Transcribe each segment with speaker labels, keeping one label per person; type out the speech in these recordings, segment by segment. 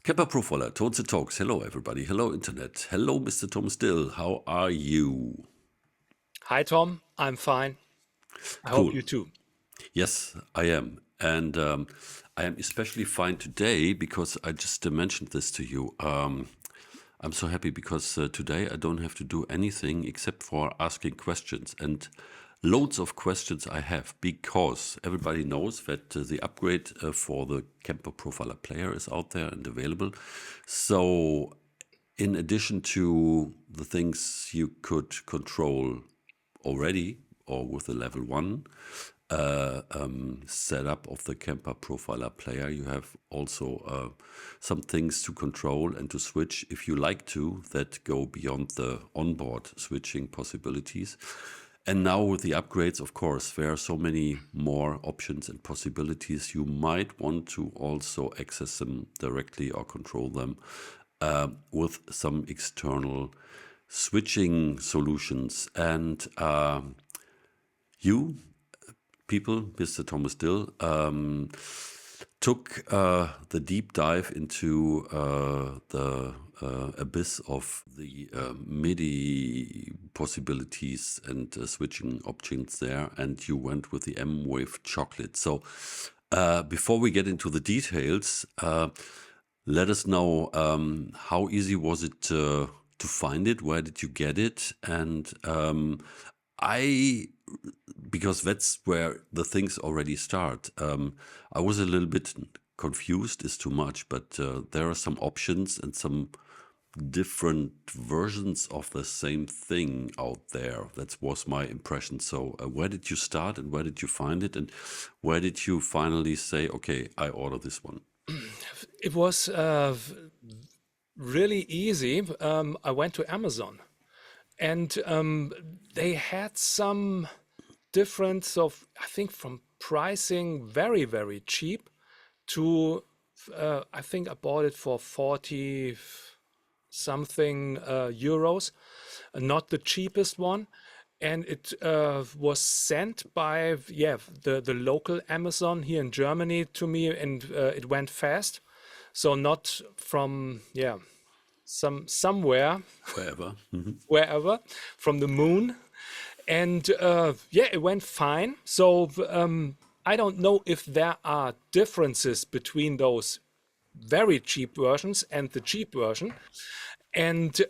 Speaker 1: Kemper Profiler, Tones and Talks. Hello, everybody. Hello, Internet. Hello, Mr. Thomas Dill. How are you?
Speaker 2: Hi, Tom. I'm fine. I hope
Speaker 1: Cool.
Speaker 2: you too.
Speaker 1: Yes, I am. And I am especially fine today because I just mentioned this to you. I'm so happy because today I don't have to do anything except for asking questions. And loads of questions I have because everybody knows that the upgrade for the Kemper Profiler player is out there and available. So in addition to the things you could control already or with the level 1 setup of the Kemper Profiler player, you have also some things to control and to switch if you like to that go beyond the onboard switching possibilities. And now with the upgrades, of course, there are so many more options and possibilities. You might want to also access them directly or control them with some external switching solutions. And you people, Mr. Thomas Dill, took the deep dive into the abyss of the MIDI possibilities and switching options there, and you went with the M-Wave chocolate. So before we get into the details, let us know how easy was it to find it? Where did you get it? And because that's where the things already start. I was a little bit confused is too much, but there are some options and some different versions of the same thing out there. That was my impression. So where did you start and where did you find it? And where did you finally say, okay, I order this one?
Speaker 2: It was really easy. I went to Amazon and they had some difference of, I think, from pricing very, very cheap to, I think I bought it for 40 something euros, not the cheapest one. And it was sent by the local Amazon here in Germany to me, and it went fast. So not from somewhere
Speaker 1: Wherever.
Speaker 2: wherever from the moon, and it went fine. So I don't know if there are differences between those very cheap versions and the cheap version, and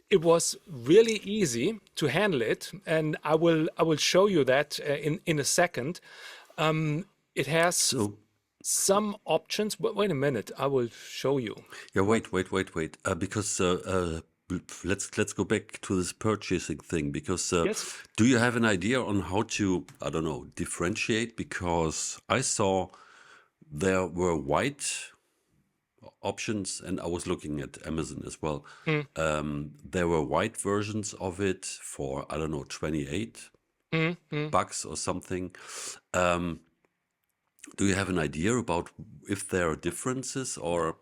Speaker 2: it was really easy to handle it, and I will show you that in a second. It has
Speaker 1: So
Speaker 2: some options, but wait a minute, I will show you.
Speaker 1: yeah, wait. Because let's go back to this purchasing thing. Because
Speaker 2: Yes.
Speaker 1: do you have an idea on how to, I don't know, differentiate? Because I saw there were white options, and I was looking at Amazon as well.
Speaker 2: Mm,
Speaker 1: There were white versions of it for, I don't know, 28
Speaker 2: mm.
Speaker 1: bucks or something. Do you have an idea about if there are differences or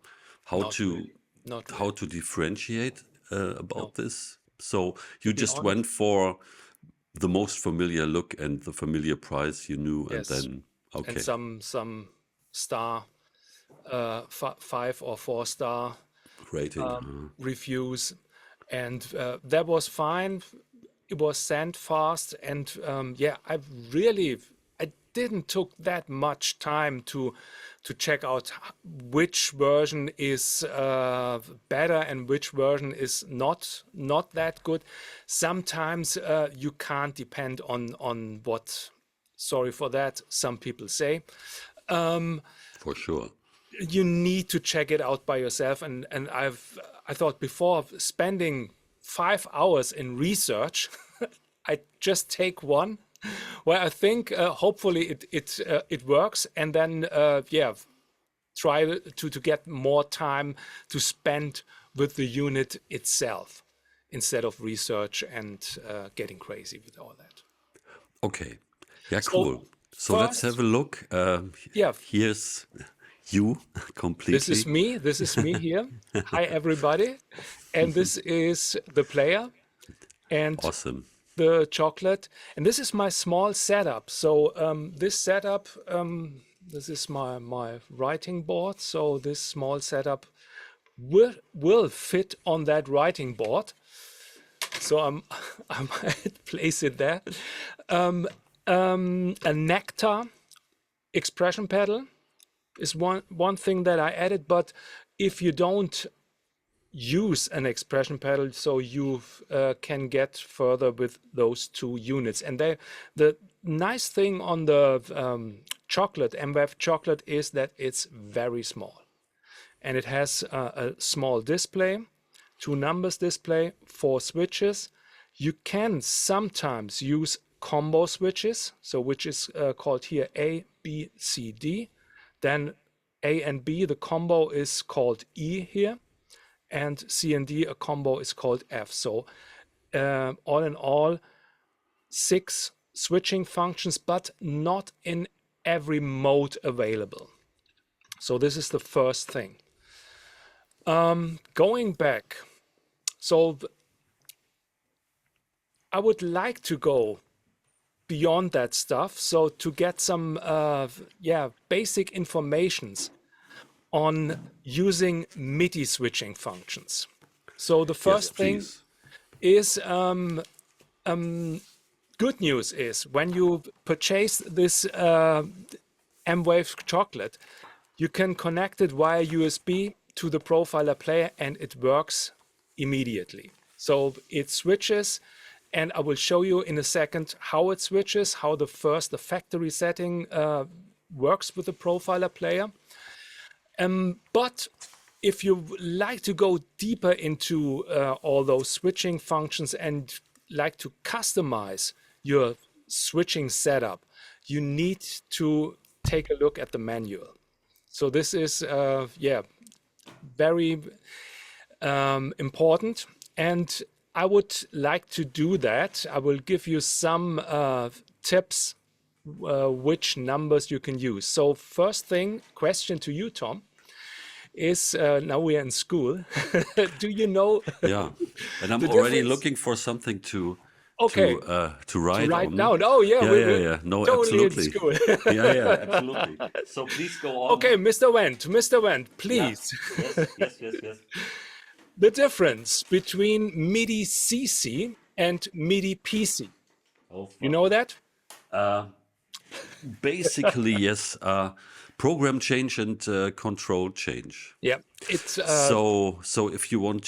Speaker 1: how
Speaker 2: Not
Speaker 1: to
Speaker 2: really. Not
Speaker 1: how
Speaker 2: really.
Speaker 1: to differentiate
Speaker 2: No.
Speaker 1: about this? So
Speaker 2: To
Speaker 1: you
Speaker 2: be
Speaker 1: just
Speaker 2: honest,
Speaker 1: went for the most familiar look and the familiar price you knew, and
Speaker 2: yes.
Speaker 1: then
Speaker 2: And
Speaker 1: okay,
Speaker 2: some star, 5 or 4 star
Speaker 1: rating.
Speaker 2: reviews, and that was fine. It was sent fast, and I didn't took that much time to check out which version is better and which version is not that good. Sometimes you can't depend on what, sorry for that, some people say.
Speaker 1: For sure.
Speaker 2: You need to check it out by yourself, and I thought before spending 5 hours in research, I just take one where I think hopefully it works, and then try to get more time to spend with the unit itself instead of research and getting crazy with all that.
Speaker 1: Okay. Yeah,
Speaker 2: So
Speaker 1: cool. So let's have
Speaker 2: first,
Speaker 1: a look.
Speaker 2: yeah,
Speaker 1: Here's you
Speaker 2: this is
Speaker 1: completely.
Speaker 2: me. This is me here. Hi, everybody. And this is the player and
Speaker 1: Awesome.
Speaker 2: the chocolate. And this is my small setup. So this setup This is my writing board. So this small setup will fit on that writing board. So I might place it there. A Nectar expression pedal is one thing that I added, but if you don't use an expression pedal, so you can get further with those two units. And the nice thing on the chocolate, M-Wave chocolate, is that it's very small. And it has a small display, 2 numbers display, 4 switches. You can sometimes use combo switches, so which is called here A, B, C, D. Then A and B, the combo is called E here. And C and D, a combo is called F. So all in all, 6 switching functions, but not in every mode available. So this is the first thing. Going back, so I would like to go beyond that stuff. So to get some basic informations on using MIDI switching functions. So the
Speaker 1: Yes,
Speaker 2: first thing
Speaker 1: please.
Speaker 2: is good news is when you purchase this M-Wave chocolate, you can connect it via USB to the profiler player and it works immediately. So it switches, and I will show you in a second how it switches, how the factory setting works with the profiler player. But if you like to go deeper into all those switching functions and like to customize your switching setup, you need to take a look at the manual. So this is very important, and I would like to do that. I will give you some tips which numbers you can use. So first thing, question to you, Tom, is now we are in school. Do you know
Speaker 1: Yeah, and I'm
Speaker 2: the
Speaker 1: already
Speaker 2: difference?
Speaker 1: looking for something
Speaker 2: Okay,
Speaker 1: to
Speaker 2: to
Speaker 1: write
Speaker 2: write
Speaker 1: on.
Speaker 2: down. Oh yeah,
Speaker 1: Yeah, yeah,
Speaker 2: we're
Speaker 1: yeah. No,
Speaker 2: totally in
Speaker 1: absolutely.
Speaker 2: school.
Speaker 1: Yeah, yeah, absolutely. So please go on.
Speaker 2: Okay, Mr. Wendt,
Speaker 1: Yeah.
Speaker 2: please.
Speaker 1: Yes, yes, yes, yes.
Speaker 2: The difference between MIDI CC and MIDI PC.
Speaker 1: Oh
Speaker 2: You
Speaker 1: fuck.
Speaker 2: know that?
Speaker 1: Basically, yes. Program change and control change.
Speaker 2: Yeah, it's
Speaker 1: So if you want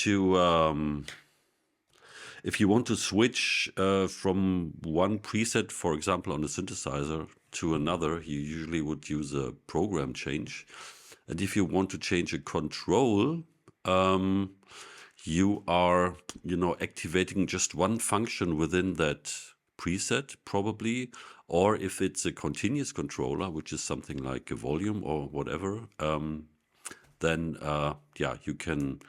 Speaker 1: to switch from one preset, for example, on a synthesizer to another, you usually would use a program change. And if you want to change a control, you are, activating just one function within that preset, probably. Or if it's a continuous controller, which is something like a volume or whatever, then you can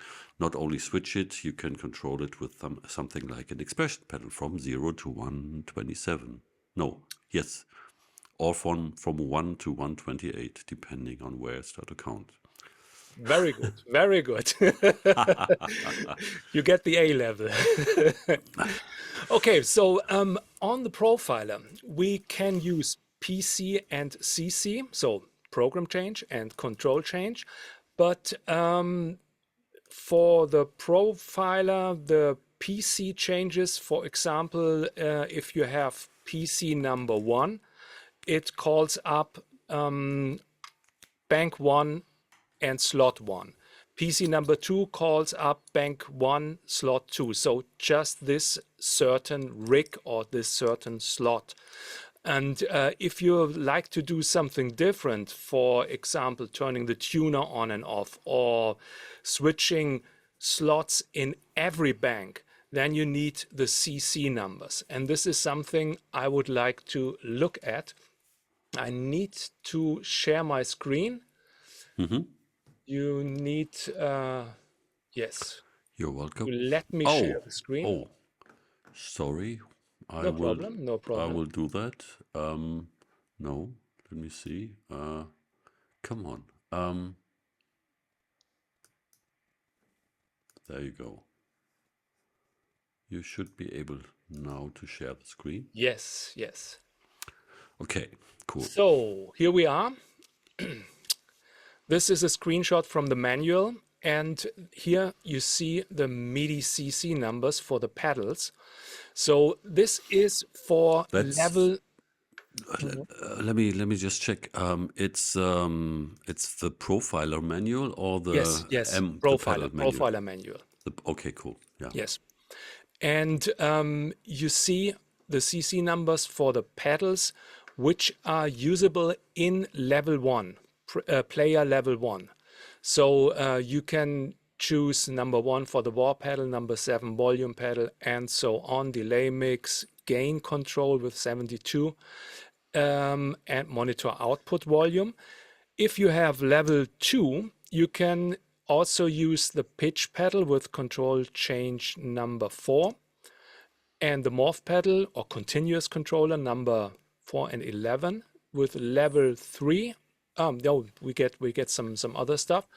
Speaker 1: not only switch it, you can control it with something like an expression pedal from 0 to 127. No, yes, or from 1 to 128, depending on where I start to count.
Speaker 2: very good, very good. You get the A level. Okay, so on the profiler, we can use PC and CC, so program change and control change. But for the profiler, the PC changes, for example, if you have PC number 1, it calls up bank 1 and slot 1. PC number 2 calls up bank 1, slot 2. So just this certain rig or this certain slot. And if you like to do something different, for example, turning the tuner on and off or switching slots in every bank, then you need the CC numbers. And this is something I would like to look at. I need to share my screen. You need, yes,
Speaker 1: You're
Speaker 2: to
Speaker 1: welcome.
Speaker 2: let me share
Speaker 1: Oh,
Speaker 2: the screen.
Speaker 1: oh, sorry. I
Speaker 2: No
Speaker 1: will,
Speaker 2: problem, no
Speaker 1: I
Speaker 2: problem.
Speaker 1: will do that. No, let me see. Come on. There you go. You should be able now to share the screen.
Speaker 2: Yes, yes.
Speaker 1: Okay, cool.
Speaker 2: So here we are. This is a screenshot from the manual, and here you see the MIDI CC numbers for the pedals. So this is for
Speaker 1: That's
Speaker 2: level.
Speaker 1: let me just check. It's the profiler manual or
Speaker 2: Yes, yes,
Speaker 1: the pedal manual.
Speaker 2: profiler manual.
Speaker 1: Okay, cool. Yeah.
Speaker 2: Yes. And you see the CC numbers for the pedals, which are usable in level 1, player level 1. So you can choose number 1 for the wah pedal, number 7 volume pedal, and so on, delay mix, gain control with 72, and monitor output volume. If you have level 2, you can also use the pitch pedal with control change number 4, and the morph pedal or continuous controller number 4 and 11 with level 3. No, we get some other stuff.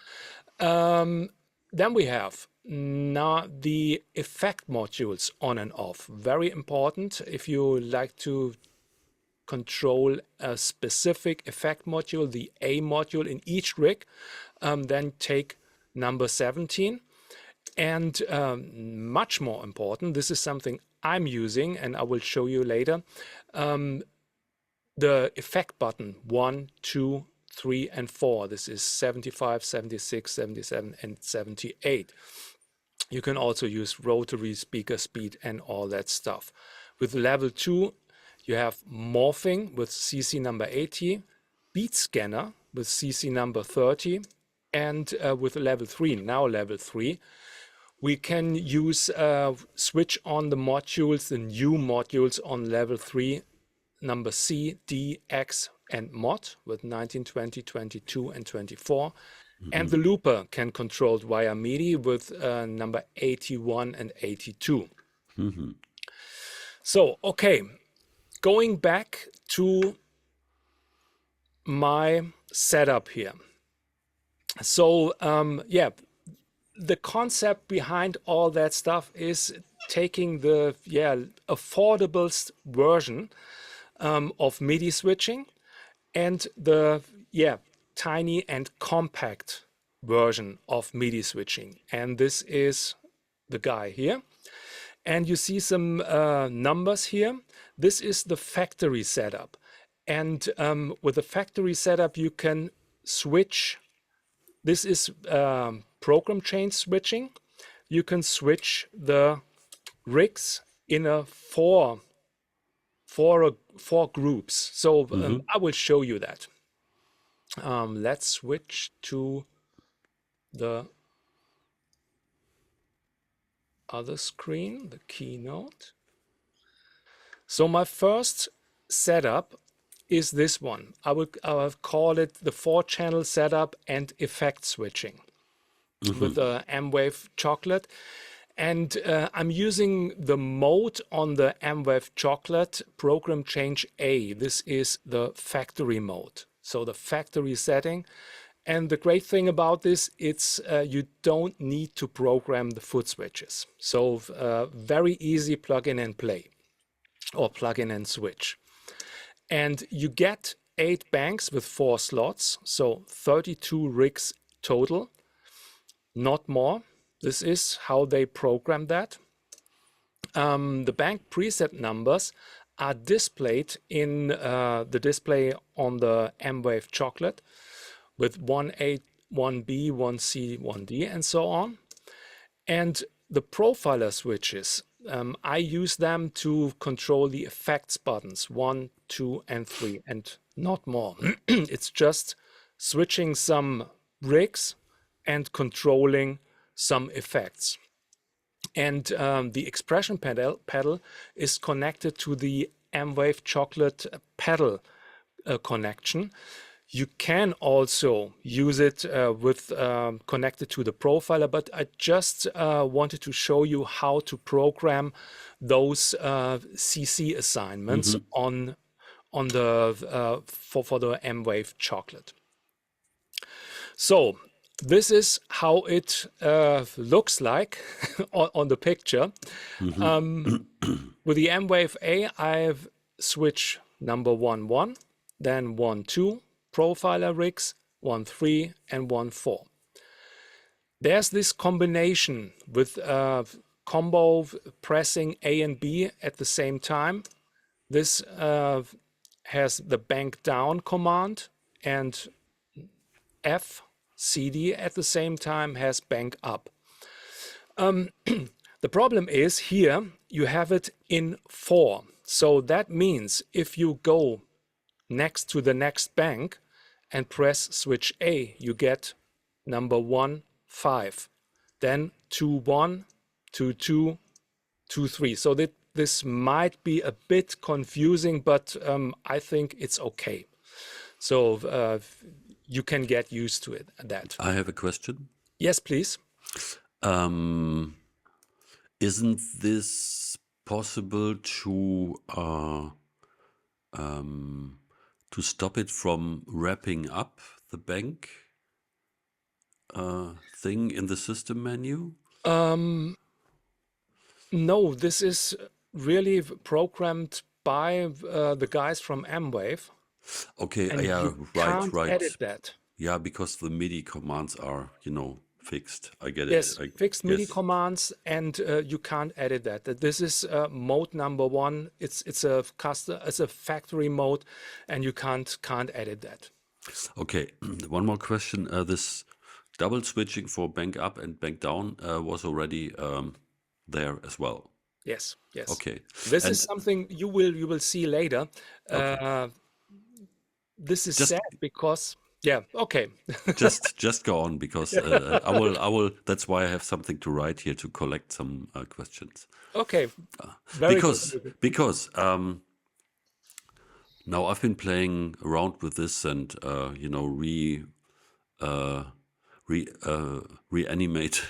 Speaker 2: Then we have now the effect modules on and off. Very important if you like to control a specific effect module, the A module in each rig, then take number 17. And much more important, this is something I'm using and I will show you later, the effect button 1, 2, 3, and 4. This is 75, 76, 77, and 78. You can also use rotary, speaker speed, and all that stuff. With level 2, you have morphing with CC number 80, beat scanner with CC number 30, and with level 3, now level 3, we can use switch on the modules, the new modules on level 3, number C, D, X, and mod with 19, 20, 22, and 24. And the looper can control via MIDI with number 81 and 82. So, okay, going back to my setup here. So, yeah, the concept behind all that stuff is taking the affordable version of MIDI switching and the tiny and compact version of MIDI switching. And this is the guy here. And you see some numbers here. This is the factory setup. And with the factory setup, you can switch. This is program chain switching. You can switch the rigs in a four groups. So I will show you that. Let's switch to the other screen, the keynote. So my first setup is this one. I will call it the 4-channel setup and effect switching with the M-Vave chocolate. And I'm using the mode on the M-Vave chocolate program change A. This is the factory mode. So the factory setting. And the great thing about this, it's you don't need to program the foot switches. So very easy plug in and play or plug in and switch. And you get 8 banks with 4 slots. So 32 rigs total, not more. This is how they program that. The bank preset numbers are displayed in the display on the M-Vave chocolate with 1A, 1B, 1C, 1D, and so on. And the profiler switches, I use them to control the effects buttons 1, 2, and 3, and not more. It's just switching some rigs and controlling some effects. And the expression pedal is connected to the M-Vave chocolate pedal connection. You can also use it with connected to the profiler, but I just wanted to show you how to program those CC assignments on the for the M-Vave chocolate. So this is how it looks like on the picture. With the M-Vave A, I've switched number 1, 1, then 1, 2, profiler rigs, one 3 and one 4. There's this combination with combo pressing A and B at the same time. This has the bank down command, and F, CD at the same time has bank up. The problem is here you have it in 4. So that means if you go next to the next bank and press switch A, you get number 1, 5. Then 2, 1, 2, 2, 2, 3. So that this might be a bit confusing, but I think it's okay. So you can get used to it. That.
Speaker 1: I have a question.
Speaker 2: Yes, please.
Speaker 1: Isn't this possible to stop it from wrapping up the bank thing in the system menu?
Speaker 2: No, this is really programmed by the guys from M-Wave.
Speaker 1: Okay,
Speaker 2: And
Speaker 1: yeah,
Speaker 2: you
Speaker 1: right,
Speaker 2: can't
Speaker 1: right.
Speaker 2: edit that.
Speaker 1: Yeah, because the MIDI commands are, fixed. I get
Speaker 2: Yes,
Speaker 1: it.
Speaker 2: fixed MIDI
Speaker 1: Yes.
Speaker 2: commands, and you can't edit that. This is mode number 1. It's a factory mode, and you can't edit that.
Speaker 1: Okay, one more question. This double switching for bank up and bank down was already there as well.
Speaker 2: Yes, yes.
Speaker 1: Okay.
Speaker 2: This
Speaker 1: And
Speaker 2: is something you will see later.
Speaker 1: okay,
Speaker 2: This is
Speaker 1: just
Speaker 2: sad because okay.
Speaker 1: just go on because I will. That's why I have something to write here to collect some questions.
Speaker 2: Okay, very
Speaker 1: Because
Speaker 2: good.
Speaker 1: because now I've been playing around with this and reanimate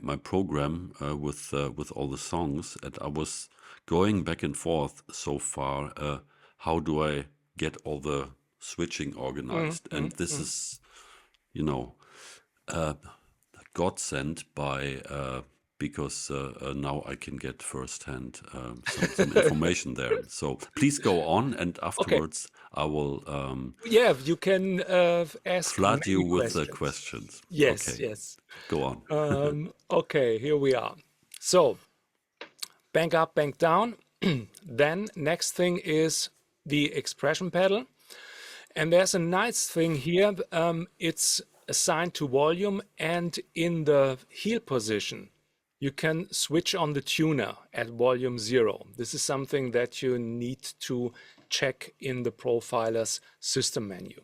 Speaker 1: my program with all the songs, and I was going back and forth so far. How do I get all the switching organized? And this is, godsend by because now I can get firsthand some information there. So please go on, and
Speaker 2: Okay.
Speaker 1: afterwards I will
Speaker 2: Yeah, you can ask
Speaker 1: flood you
Speaker 2: many
Speaker 1: with the
Speaker 2: questions.
Speaker 1: questions.
Speaker 2: Yes,
Speaker 1: Okay,
Speaker 2: yes.
Speaker 1: go on.
Speaker 2: Okay, here we are. So, bank up, bank down. Then next thing is the expression pedal. And there's a nice thing here. It's assigned to volume, and in the heel position, you can switch on the tuner at volume 0. This is something that you need to check in the profiler's system menu.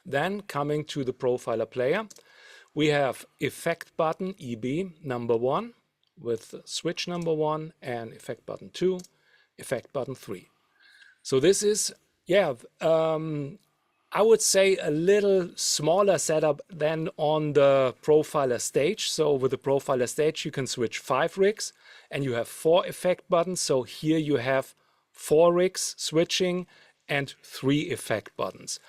Speaker 2: Then coming to the profiler player, we have effect button EB number 1 with switch number 1 and effect button 2, effect button 3. So this is, I would say a little smaller setup than on the profiler stage. So with the profiler stage, you can switch 5 rigs and you have 4 effect buttons. So here you have 4 rigs switching and 3 effect buttons.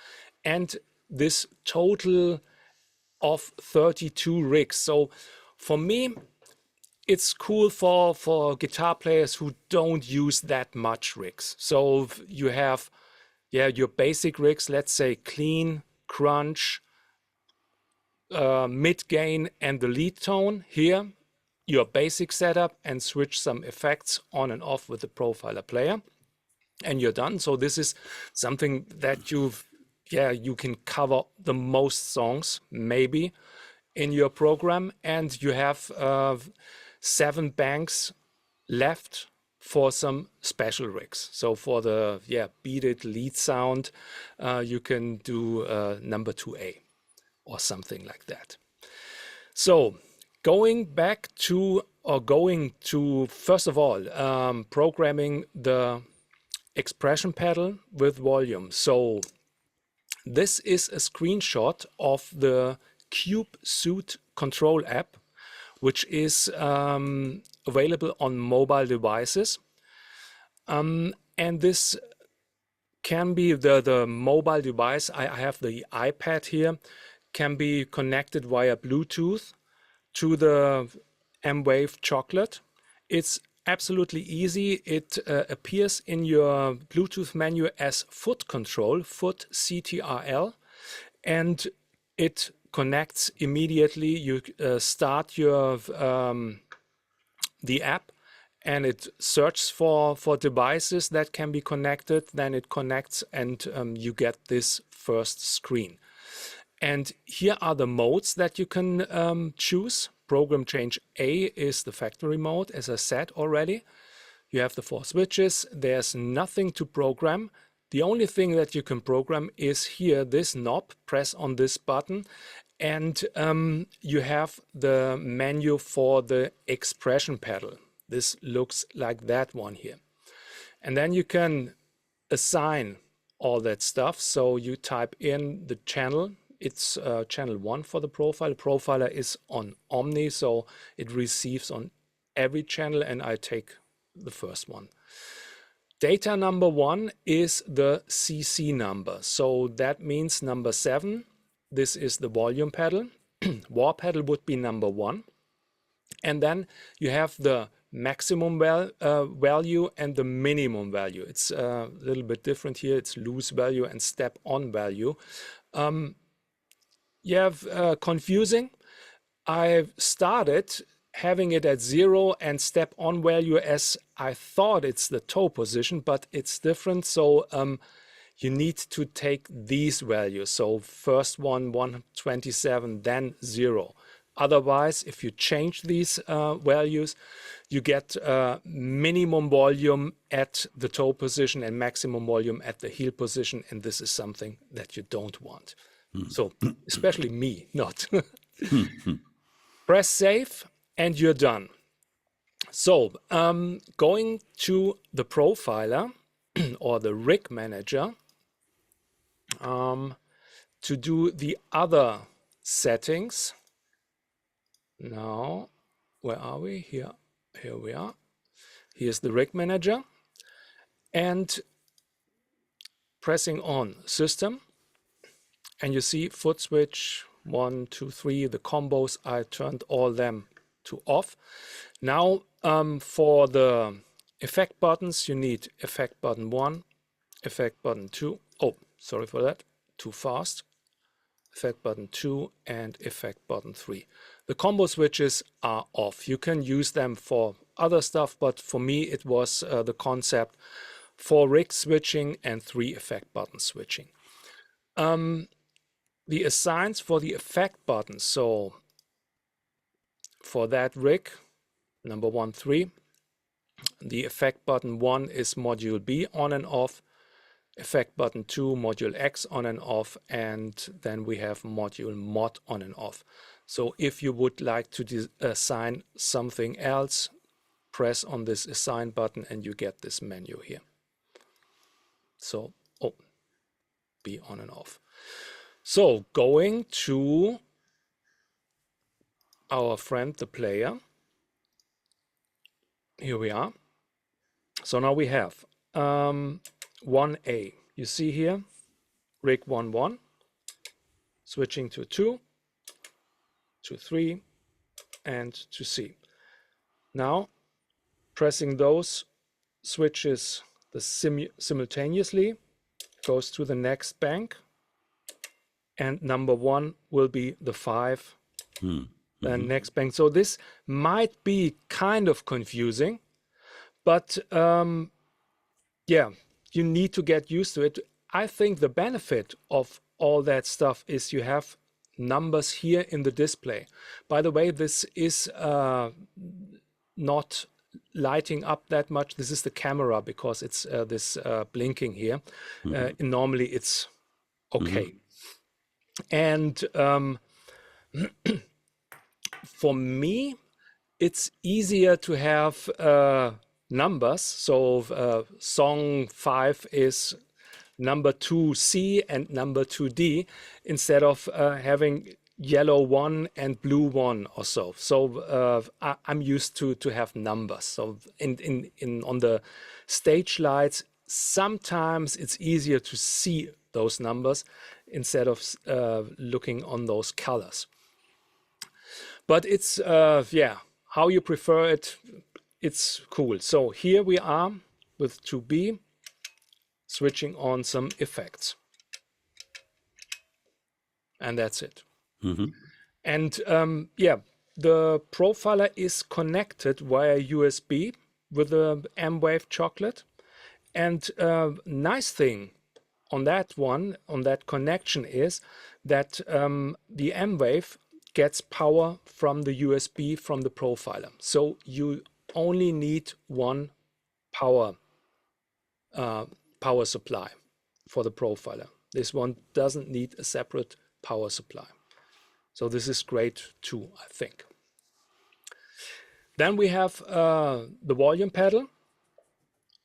Speaker 2: And this total of 32 rigs. So for me, it's cool for guitar players who don't use that much rigs. So you have your basic rigs, let's say clean, crunch, mid gain, and the lead tone. Here, your basic setup, and switch some effects on and off with the profiler player, and you're done. So this is something that you can cover the most songs maybe in your program, and you have 7 banks left for some special rigs. So for the beat it lead sound, you can do number 2A or something like that. So going to first of all programming the expression pedal with volume. So this is a screenshot of the Cube Suit control app, which is available on mobile devices. And this can be the mobile device. I have the iPad here, can be connected via Bluetooth to the M-Wave Chocolate. It's absolutely easy. It appears in your Bluetooth menu as foot control, foot CTRL, and it connects immediately. You start your the app, and it searches for devices that can be connected. Then it connects, and you get this first screen. And here are the modes that you can choose. Program change A is the factory mode, as I said already. You have the 4 switches. There's nothing to program. The only thing that you can program is here, this knob. Press on this button, and you have the menu for the expression pedal. This looks like that one here. And then you can assign all that stuff. So you type in the channel. It's channel 1 for the profiler. Profiler is on Omni, so it receives on every channel, and I take the first one. Data number 1 is the CC number. So that means number 7. This is the volume pedal. Wah pedal would be number 1. And then you have the maximum value and the minimum value. It's a little bit different here. It's loose value and step on value. You have confusing. I've started having it at 0 and step on value as I thought it's the toe position, but it's different. So you need to take these values. So first one, 127, then 0. Otherwise, if you change these values, you get minimum volume at the toe position and maximum volume at the heel position. And this is something that you don't want. So especially me, not. Press save and you're done. So going to the profiler or the rig manager to do the other settings. Now, where are we? Here we are. Here's the rig manager, and pressing on system, and you see foot switch 1, 2, 3. The combos, I turned all them to off. Now for the effect buttons, you need effect button 1, effect button 2. Oh, sorry for that, too fast. Effect button 2 and effect button 3. The combo switches are off. You can use them for other stuff, but for me it was the concept for rig switching and 3 effect button switching. The assigns for the effect button, so for that rig, number 1, 3, the effect button 1 is module B on and off, effect button 2, module X on and off, and then we have module mod on and off. So if you would like to assign something else, press on this assign button and you get this menu here. So, B on and off. So going to our friend, the player. Here we are. So now we have 1A. You see here, rig 1, 1, switching to 2, to 3, and to C. Now, pressing those switches simultaneously goes to the next bank, and number 1 will be the 5, then next bank. So this might be kind of confusing, but yeah, you need to get used to it. I think the benefit of all that stuff is you have numbers here in the display. By the way, this is not lighting up that much. This is the camera because it's this blinking here. Normally it's okay. And for me, it's easier to have numbers. So song 5 is number 2C and number 2D instead of having yellow 1 and blue 1 or so. So I'm used to have numbers. So on the stage lights, sometimes it's easier to see those numbers instead of looking on those colors. But it's, yeah, how you prefer it. it's cool. So here we are with 2B, switching on some effects. And that's it. And yeah, the profiler is connected via USB with the M-Wave chocolate. And nice thing on that one, on that connection, is that the M-Wave gets power from the USB from the profiler. So you only need one power supply for the profiler. This one doesn't need a separate power supply. So this is great too, I think. Then we have the volume pedal.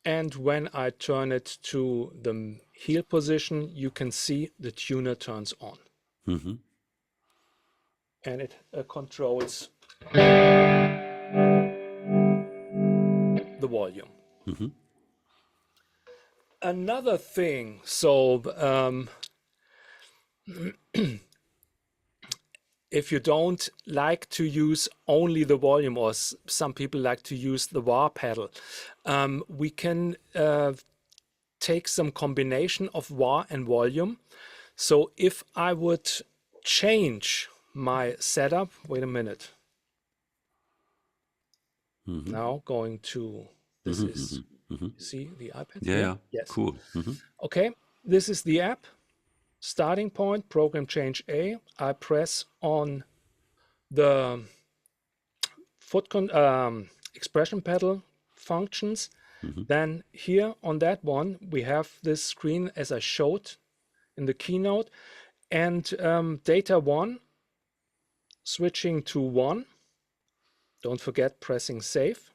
Speaker 2: And when I turn it to the heel position, you can see the tuner turns on. And it controls the volume. Another thing, so if you don't like to use only the volume, or some people like to use the wah pedal, we can take some combination of wah and volume. So if I would change my setup, wait a minute. Now going to, this is, you see the iPad?
Speaker 1: Yeah,
Speaker 2: yes.
Speaker 1: Cool.
Speaker 2: Okay, this is the app. Starting point, program change A. I press on the expression pedal functions. Then here on that one, we have this screen as I showed in the keynote, and data 1, switching to 1. Don't forget pressing save.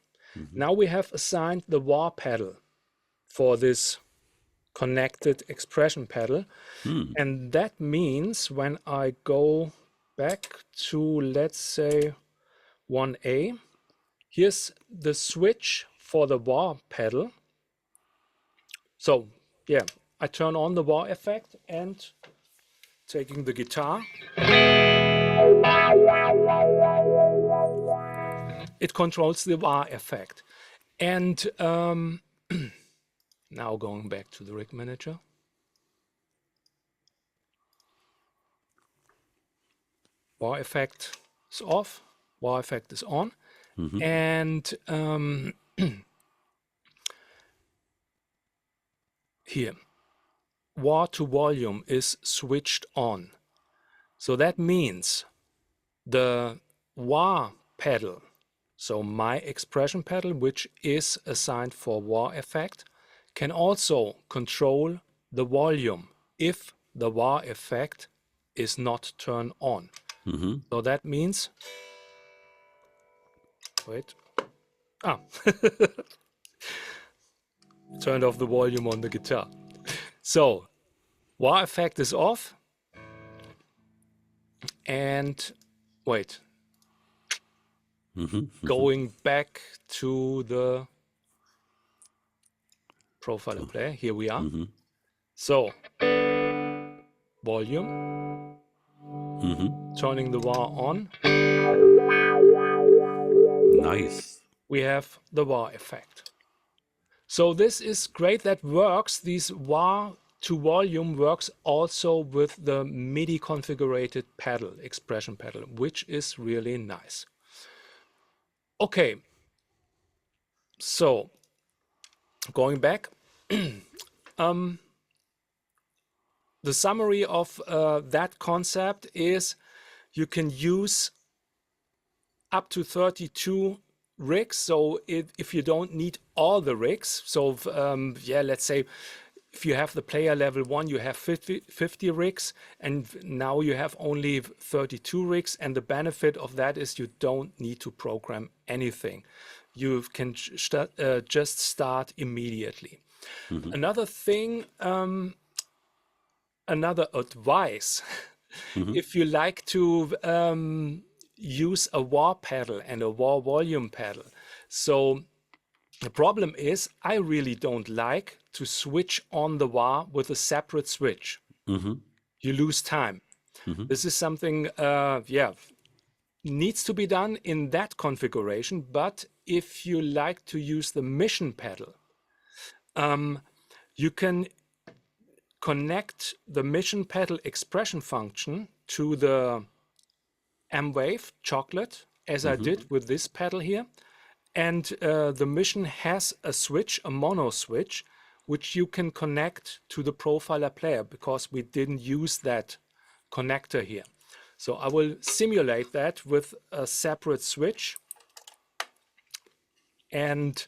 Speaker 2: Now we have assigned the wah pedal for this connected expression pedal. And that means when I go back to, let's say, 1A, here's the switch for the wah pedal. So yeah, I turn on the wah effect and taking the guitar, it controls the wah effect. And now going back to the rig manager. Wah effect is off, wah effect is on. And here, wah to volume is switched on. So that means the wah pedal, so my expression pedal, which is assigned for wah effect, can also control the volume if the wah effect is not turned on. So that means, wait, turned off the volume on the guitar. So wah effect is off, and wait, going back to the profiler player, here we are. So volume, turning the wah on.
Speaker 1: Nice.
Speaker 2: We have the wah effect. So this is great. That works. These wah to volume works also with the MIDI configured pedal, expression pedal, which is really nice. Okay. So going back, the summary of that concept is you can use up to 32 rigs. So if you don't need all the rigs, so yeah, let's say if you have the player level 1, you have 50 rigs, and now you have only 32 rigs, and the benefit of that is you don't need to program anything. You can just start immediately. Another thing, another advice, if you like to use a wah pedal and a wah volume pedal. So the problem is I really don't like to switch on the wah with a separate switch. You lose time. This is something, yeah, needs to be done in that configuration, but if you like to use the mission pedal, you can connect the mission pedal expression function to the M-Wave chocolate, as I did with this pedal here. And the mission has a switch, a mono switch, which you can connect to the profiler player, because we didn't use that connector here. So I will simulate that with a separate switch. And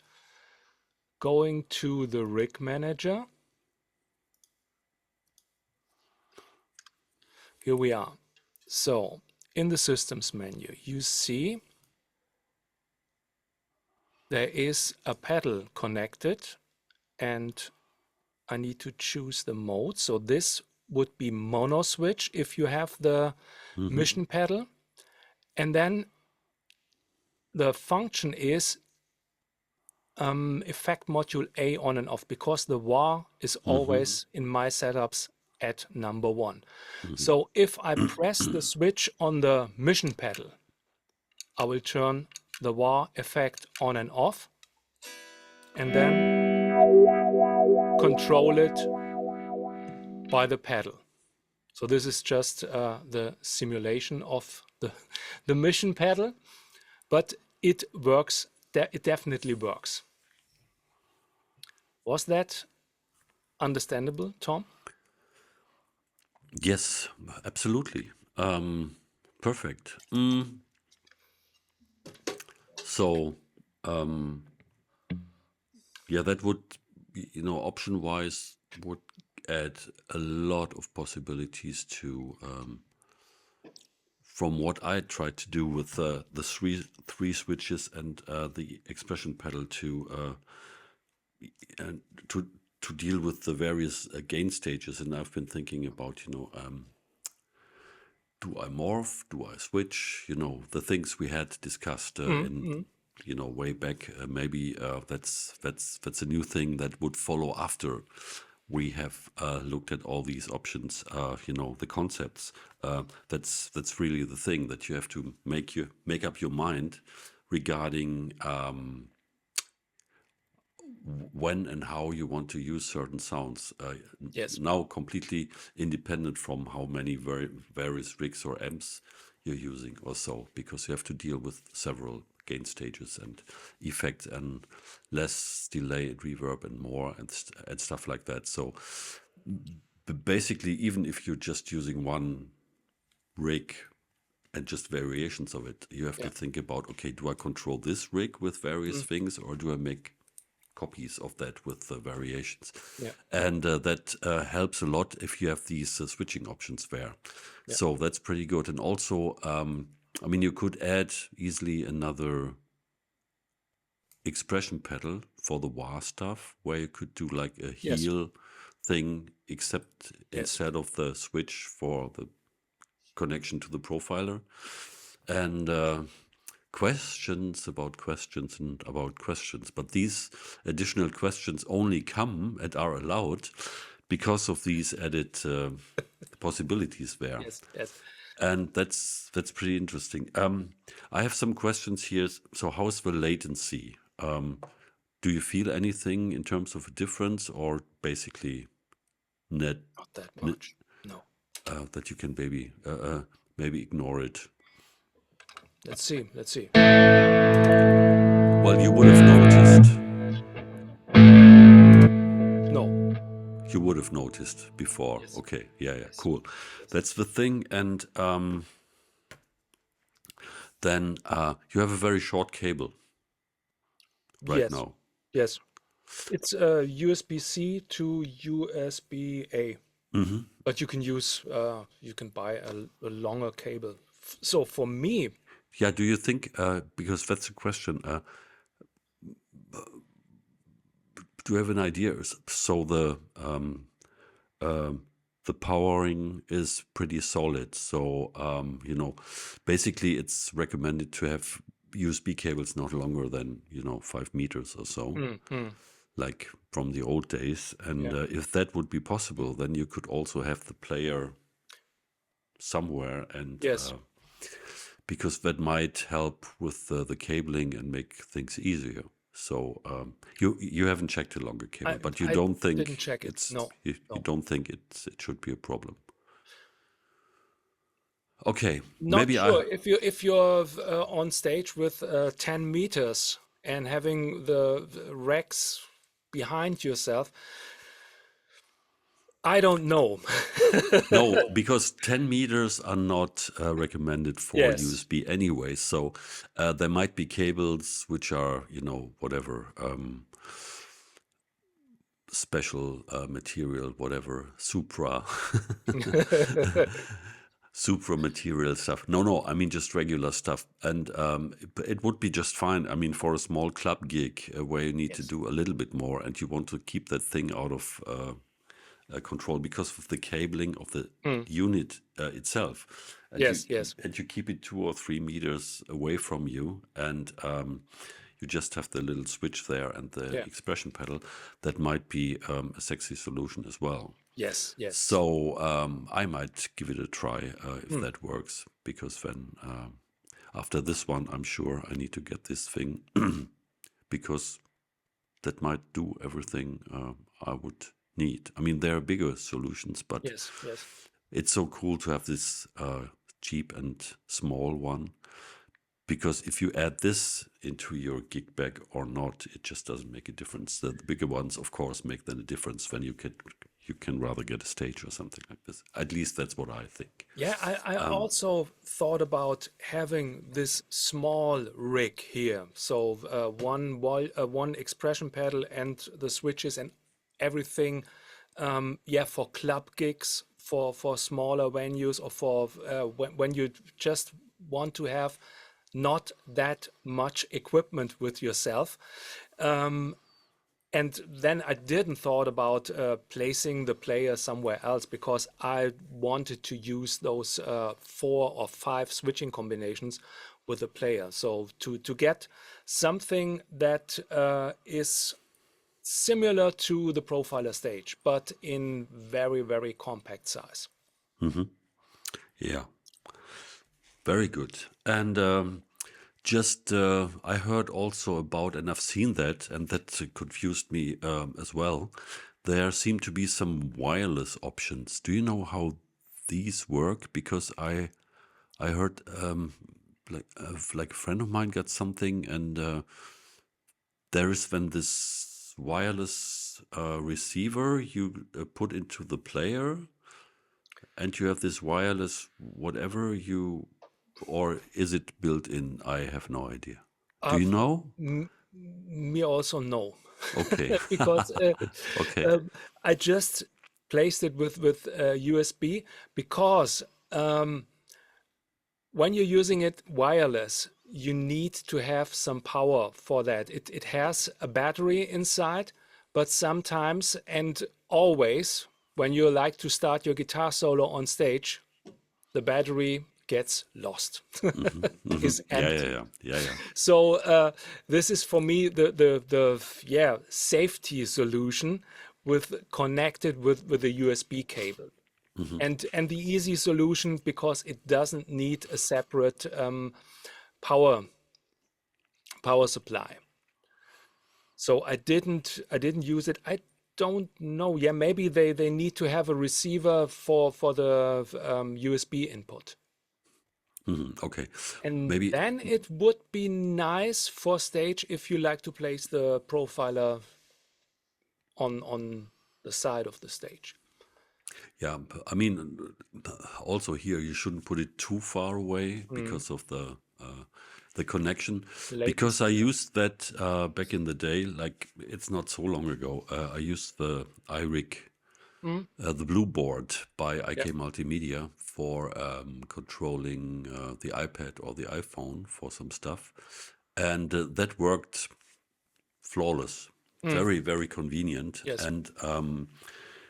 Speaker 2: going to the rig manager, here we are. So in the systems menu, you see there is a pedal connected, and I need to choose the mode. So this would be mono switch if you have the mission pedal. And then the function is effect module A on and off, because the wah is always in my setups at number 1. So if I press the switch on the mission pedal, I will turn the wah effect on and off, and then control it by the pedal. So this is just the simulation of the mission pedal, but it works. It definitely works. Was that understandable, Tom?
Speaker 1: Yes, absolutely. Perfect. So, yeah, that would, option-wise, would add a lot of possibilities to, from what I tried to do with the three switches and the expression pedal to deal with the various gain stages. And I've been thinking about, do I morph? Do I switch? The things we had discussed in, way back. Maybe that's a new thing that would follow after we have looked at all these options. The concepts. That's really the thing that you have to make up your mind regarding when and how you want to use certain sounds.
Speaker 2: Yes.
Speaker 1: Now completely independent from how many various rigs or amps you're using or so, because you have to deal with several gain stages and effects and less delay and reverb and more and stuff like that. So basically, even if you're just using one rig and just variations of it, you have to think about, okay, do I control this rig with various things, or do I make copies of that with the variations? And that helps a lot if you have these switching options there. So that's pretty good. And also, you could add easily another expression pedal for the wah stuff, where you could do like a heel thing, except instead of the switch for the connection to the profiler. And questions about questions and about questions, but these additional questions only come and are allowed because of these added possibilities there.
Speaker 2: Yes.
Speaker 1: And that's pretty interesting. I have some questions here. So how's the latency? Do you feel anything in terms of a difference, or basically not
Speaker 2: that much? No.
Speaker 1: That you can maybe ignore it?
Speaker 2: Let's see.
Speaker 1: Well, you would have noticed.
Speaker 2: No.
Speaker 1: You would have noticed before.
Speaker 2: Yes.
Speaker 1: Okay. Yeah. Cool. That's the thing. And then you have a very short cable right now.
Speaker 2: Yes. It's USB-C to USB-A. But you can use, you can buy a longer cable. So for me,
Speaker 1: yeah, do you think, because that's a question, do you have an idea? So the powering is pretty solid. So, basically it's recommended to have USB cables not longer than, 5 meters or so, like from the old days. And if that would be possible, then you could also have the player somewhere and because that might help with the cabling and make things easier. So you haven't checked a longer cable, but you
Speaker 2: I
Speaker 1: don't
Speaker 2: didn't
Speaker 1: think
Speaker 2: check it. No,
Speaker 1: you
Speaker 2: no.
Speaker 1: don't think it should be a problem. Okay,
Speaker 2: Not
Speaker 1: maybe I
Speaker 2: sure if you're on stage with 10 meters and having the racks behind yourself. I don't know.
Speaker 1: no, because 10 meters are not recommended for
Speaker 2: Yes.
Speaker 1: USB anyway. So there might be cables which are, whatever, special material, whatever, supra material stuff. No, I mean just regular stuff. And it would be just fine. I mean, for a small club gig where you need to
Speaker 2: Yes.
Speaker 1: do a little bit more and you want to keep that thing out of control because of the cabling of the
Speaker 2: Mm.
Speaker 1: unit itself,
Speaker 2: Yes, yes.
Speaker 1: and you keep it 2 or 3 meters away from you, and you just have the little switch there and the
Speaker 2: Yeah.
Speaker 1: expression pedal. That might be a sexy solution as well.
Speaker 2: Yes, yes.
Speaker 1: So I might give it a try if
Speaker 2: Mm.
Speaker 1: that works, because then after this one, I'm sure I need to get this thing because that might do everything I would need. I mean, there are bigger solutions, but
Speaker 2: Yes, yes.
Speaker 1: it's so cool to have this cheap and small one. Because if you add this into your gig bag or not, it just doesn't make a difference. The bigger ones, of course, make then a difference when you can rather get a stage or something like this. At least that's what I think.
Speaker 2: Yeah, I also thought about having this small rig here. So one expression pedal and the switches and everything. Yeah, for club gigs, for smaller venues, or for when you just want to have not that much equipment with yourself. And then I didn't thought about placing the player somewhere else because I wanted to use those 4 or 5 switching combinations with the player. So to get something that is similar to the Profiler stage, but in very, very compact size.
Speaker 1: Yeah, very good. And just I heard also about, and I've seen that, and that confused me as well. There seem to be some wireless options. Do you know how these work? Because I heard like a friend of mine got something, and there is then this wireless receiver you put into the player, and you have this wireless whatever you, or is it built in? I have no idea. Do
Speaker 2: Uh,
Speaker 1: you know?
Speaker 2: Me also no,
Speaker 1: Okay.
Speaker 2: because
Speaker 1: Okay.
Speaker 2: I just placed it with USB because when you're using it wireless, you need to have some power for that. It has a battery inside, but sometimes and always, when you like to start your guitar solo on stage, the battery gets lost, is
Speaker 1: Yeah,
Speaker 2: empty.
Speaker 1: yeah.
Speaker 2: So this is for me the safety solution with connected with the USB cable. And the easy solution because it doesn't need a separate power supply. So I didn't use it. I don't know. Yeah, maybe they need to have a receiver for the USB input.
Speaker 1: Okay.
Speaker 2: And
Speaker 1: Maybe,
Speaker 2: then it would be nice for stage if you like to place the profiler on the side of the stage.
Speaker 1: yeah. I mean, also here you shouldn't put it too far away
Speaker 2: Mm.
Speaker 1: because of the connection. Because I
Speaker 2: Latency.
Speaker 1: used that back in the day, like it's not so long ago. I used the iRig,
Speaker 2: Mm.
Speaker 1: the Blue Board by
Speaker 2: Yeah.
Speaker 1: IK Multimedia for controlling the iPad or the iPhone for some stuff, and that worked flawless.
Speaker 2: Mm.
Speaker 1: Very, very convenient.
Speaker 2: Yes.
Speaker 1: And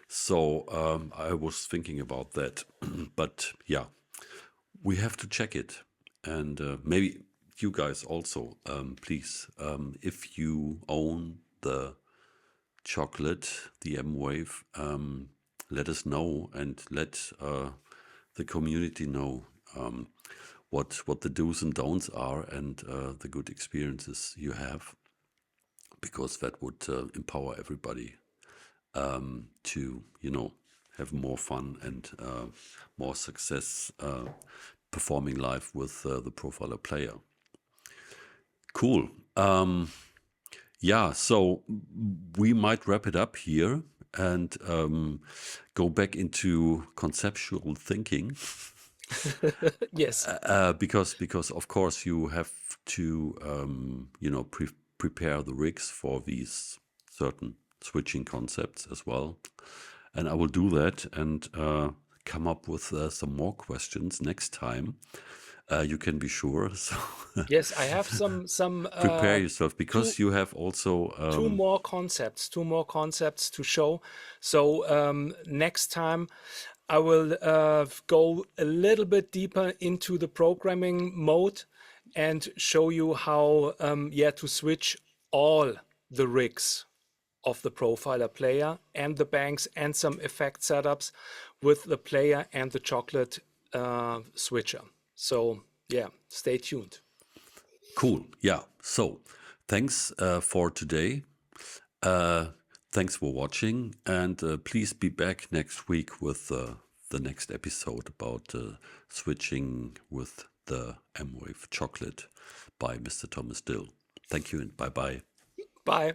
Speaker 1: so I was thinking about that. But yeah, we have to check it. And maybe you guys also, please, if you own the chocolate, the M-Wave, let us know and let the community know what the do's and don'ts are, and the good experiences you have, because that would empower everybody to have more fun and more success performing live with the Profiler player. Cool. Yeah, so we might wrap it up here and go back into conceptual thinking.
Speaker 2: Yes.
Speaker 1: Because of course you have to prepare the rigs for these certain switching concepts as well, and I will do that and come up with some more questions next time. You can be sure. So
Speaker 2: Yes, I have some
Speaker 1: prepare yourself,
Speaker 2: two
Speaker 1: because you have also
Speaker 2: two more concepts to show. So next time I will go a little bit deeper into the programming mode and show you how to switch all the rigs of the Profiler player and the banks and some effect setups with the player and the chocolate switcher. So yeah, stay tuned.
Speaker 1: cool. Yeah. So thanks for today. Thanks for watching, and please be back next week with the next episode about switching with the M-Wave Chocolate by Mr. Thomas Dill. Thank you and bye-bye.
Speaker 2: Bye.